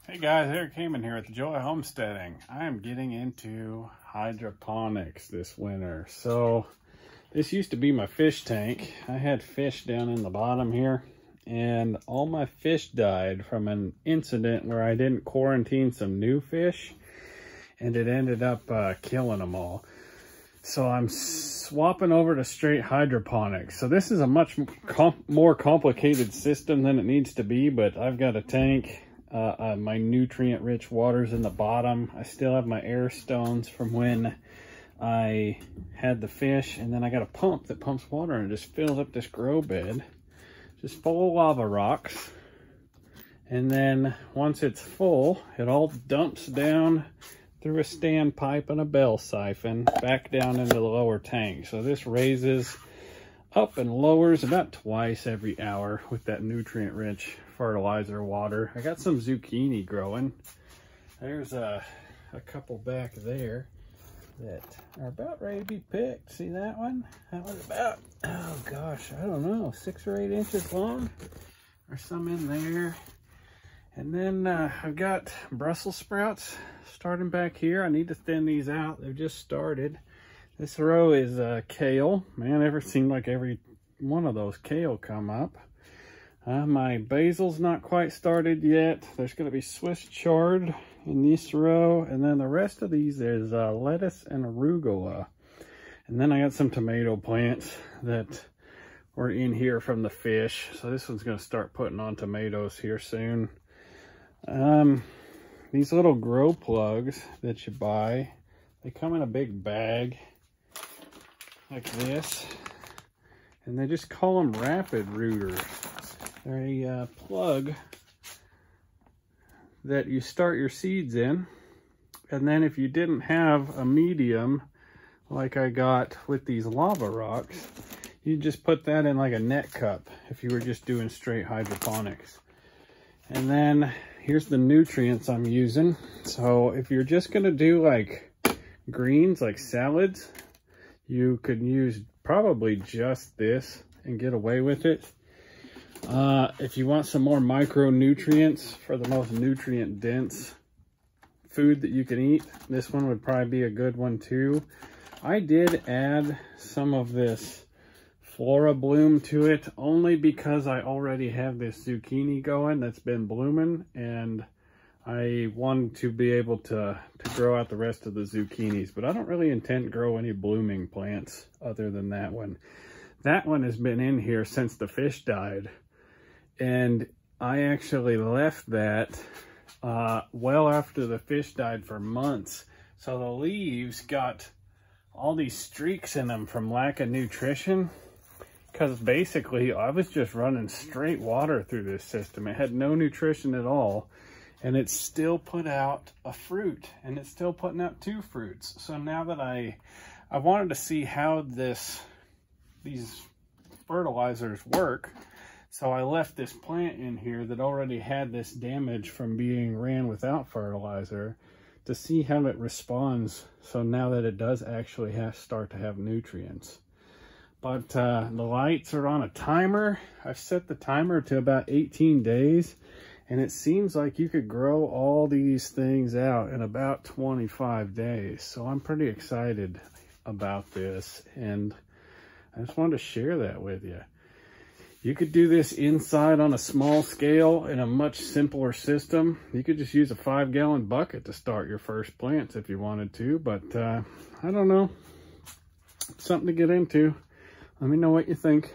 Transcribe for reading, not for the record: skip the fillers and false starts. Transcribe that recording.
Hey guys, Eric Heyman here at the Joy Homesteading. I am getting into hydroponics this winter. So this used to be my fish tank. I had fish down in the bottom here and all my fish died from an incident where I didn't quarantine some new fish and it ended up killing them all. So I'm swapping over to straight hydroponics. So this is a much more complicated system than it needs to be, but I've got a tank. My nutrient-rich water's in the bottom. I still have my air stones from when I had the fish, and then I got a pump that pumps water and it just fills up this grow bed, just full of lava rocks. And then once it's full, it all dumps down through a standpipe and a bell siphon back down into the lower tank. So this raises up and lowers about twice every hour with that nutrient-rich fertilizer water. I got some zucchini growing. There's a couple back there that are about ready to be picked. See that one? That one's about, oh gosh, I don't know, 6 or 8 inches long. There's some in there. And then I've got Brussels sprouts starting back here. I need to thin these out. They've just started. This row is kale. Man, ever seemed like every one of those kale come up. My basil's not quite started yet. There's going to be Swiss chard in this row. And then the rest of these is lettuce and arugula. And then I got some tomato plants that were in here from the fish. So this one's going to start putting on tomatoes here soon. These little grow plugs that you buy, they come in a big bag like this. And they just call them rapid rooters. They're a plug that you start your seeds in, and then if you didn't have a medium like I got with these lava rocks, you just put that in like a net cup if you were just doing straight hydroponics. And then here's the nutrients I'm using. So if you're just gonna do like greens, like salads, you could use probably just this and get away with it. If you want some more micronutrients for the most nutrient dense food that you can eat, this one would probably be a good one too. I did add some of this Flora Bloom to it only because I already have this zucchini going that's been blooming, and I wanted to be able to grow out the rest of the zucchinis, but I don't really intend to grow any blooming plants other than that one. That one has been in here since the fish died. And I actually left that well after the fish died for months. So the leaves got all these streaks in them from lack of nutrition. Because basically I was just running straight water through this system. It had no nutrition at all. And it still put out a fruit. And it's still putting out 2 fruits. So now that I wanted to see how these fertilizers work. So I left this plant in here that already had this damage from being ran without fertilizer to see how it responds. So now that it does actually start to have nutrients. But the lights are on a timer. I've set the timer to about 18 days. And it seems like you could grow all these things out in about 25 days. So I'm pretty excited about this. And I just wanted to share that with you. You could do this inside on a small scale in a much simpler system. You could just use a 5-gallon bucket to start your first plants if you wanted to, but I don't know. Something to get into. Let me know what you think.